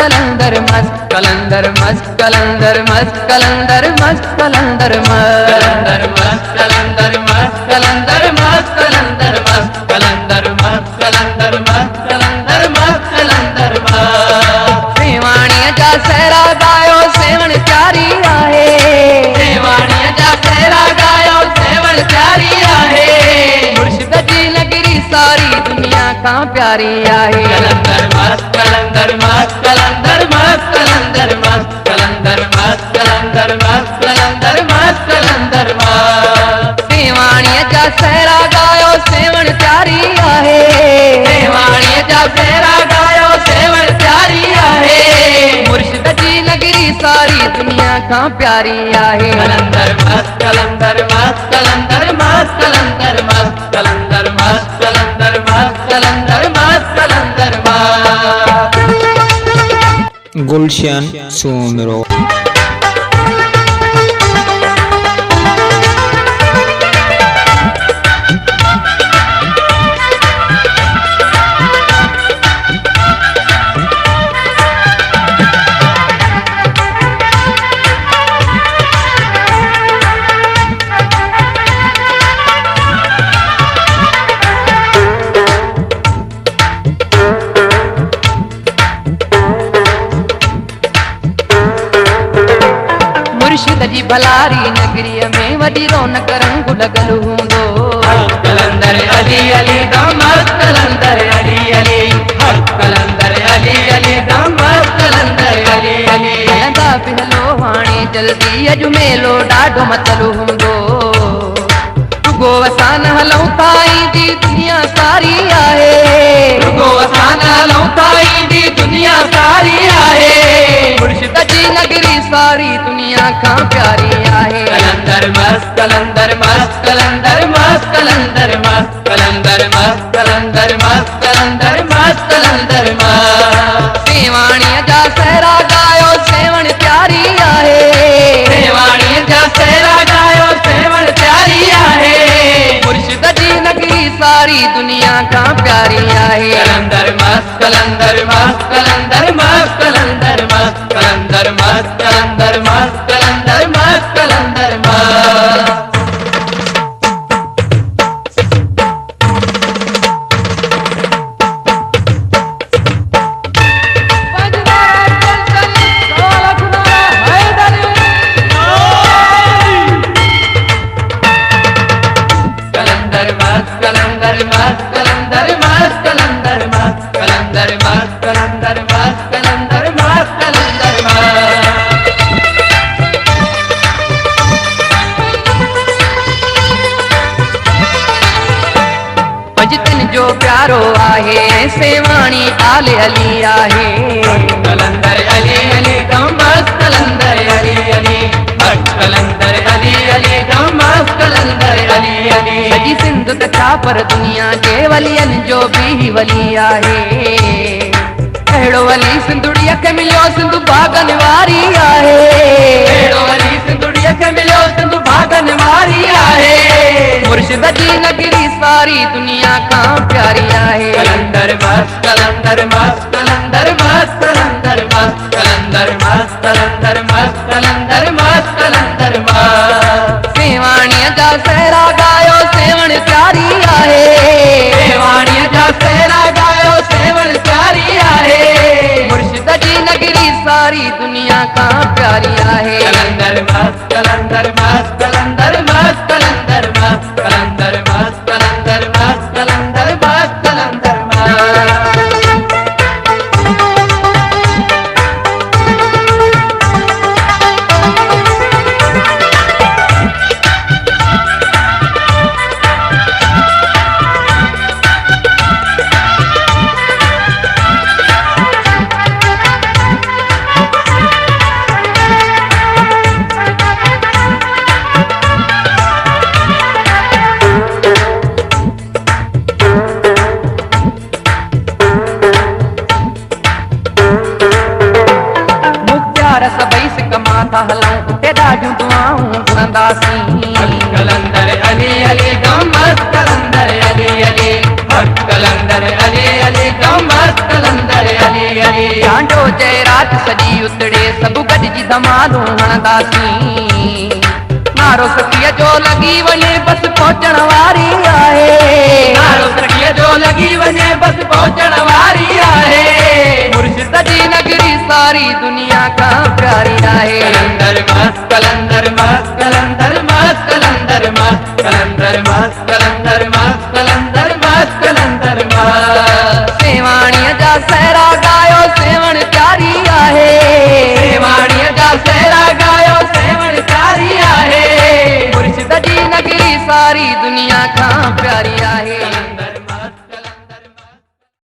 कलंदर मस्त कलंदर मस्त कलंदर मस्त कलंदर मस्त कलंदर मस्त कलंदर मस्त कलंदर मस्त कलंदर मस्त कलंदर मस्त कलंदर मस्त कलंदर मस्त कलंदर मस्त सेवाणीअ जा सहरा गायो सेवण प्यारी आहे सेवाणीअ जा सहरा गायो सेवण प्यारी आहे मुर्शिद जी नगरी सारी दुनिया का प्यारी आहे कलंदर मस्त कलंदर मस्त कलंदर मस्त कलंदर मस्त कलंदर मस्त कलंदर मस्त कलंदर मस्त कलंदर मस्त सेवाणीअ जा सहरा गायो सेवण प्यारी आहे सेवाणीअ जा सहरा गायो सेवण प्यारी आहे मुर्शिद जी नगरी सारी दुनिया का प्यारी आहे कलंदर मस्त कलंदर मस्त कलंदर मस्त कलंदर मस्त कलंदर मस्त कलंदर मस्त कलंदर मस्त कलंदर मस्त गुलशन सोमरो मुर्शिद जी भलारी नगरी में वडी रौनक रंग लगल हूंदो कलंदर अली अली मस्त कलंदर अली अली कलंदर अली अली मस्त कलंदर अली अली हलंदा पिहलो हाणे जल्दी अजु मेलो ॾाढो मतलु हूंदो रुगो असां न हलूं था ईंदी दुनिया सारी आहे रुगो असां न हलूं था ईंदी दुनिया सारी आहे मुर्शिद जी नगरी सारी दुनिया का प्यारी आहे कलंदर मस्त कलंदर मस्त कलंदर मस्त कलंदर मस्त कलंदर मस्त कलंदर मस्त कलंदर मस्त कलंदर मस्त सेवाणीअ जा सहरा गायो सेवण प्यारी आहे सेवाणीअ जा सहरा गायो सेवण प्यारी आहे मुर्शिद जी नगरी सारी दुनिया का प्यारी आहे कलंदर मस्त कलंदर मस्त कलंदर मस्त कलंदर मस्त कलंदर मस्त कलंदर मस्त कलंदर मस्त कलंदर मस्त कलंदर मस्त कलंदर मस्त कलंदर मस्त कलंदर मस्त कलंदर मस्त कलंदर मस्त कलंदर मस्त पंजतन जो प्यारो आहे सेवाणी आले अली आहे कलंदर अली अली मस्त कलंदर अली अली कलंदर अली अली मस्त कलंदर अली अली सजी सिंध तथा पर दुनिया के वलियन जो भी वली आहे अहिड़ो वली सिंधुड़ीअ खे मिलियो सिंधु भागन वारी आहे अहिड़ो वली सिंधुड़ीअ खे मिलियो सिंधु भागन वारी आहे मुर्शिद जी नगरी सारी दुनिया का प्यारी आहे कलंदर मस्त कलंदर मस्त कलंदर मस्त कलंदर मस्त कलंदर मस्त कलंदर मस्त कलंदर मस्त कलंदर मस्त सेवाणीअ जा सहरा गायो सेवण प्यारी आहे सेवाणीअ जा सहरा गायो सेवण प्यारी आहे मुर्शिद जी नगरी सारी दुनिया का प्यारी आहे कलंदर मस्त कलंदर मस्त कलंदर मस्त कलंदर मस्त कलंदर मस्त कलंदर मस्त कलंदर मस्त कलंदर था हलूं उते ॾाढियूं दुआऊं घुरंदासीं कलंदर अली अली मस्त कलंदर अली अली कलंदर अली अली मस्त कलंदर अली अली डांडो जयरा रात सजी उतड़े सभु गॾिजी धमालूं हणंदासीं। नारो सखीअ जो लॻी वञे बस पहुचण वारी आहे। नारो सखीअ जो लॻी वञे बस पहुचण वारी आहे। मुर्शिद जी नगरी सारी दुनिया खां प्यारी आहे। कलंदर मस्त कलंदर मस्त कलंदर मस्त कलंदर मस्त कलंदर मस्त कलंदर मस्त कलंदर मस्त कलंदर मस्त। सेवाणीअ जा सहरा गायो सेवण प्यारी आहे। सेवाणीअ जा सहरा गायो सेवण प्यारी आहे। मुर्शिद जी नगरी सारी दुनिया खां प्यारी आहे।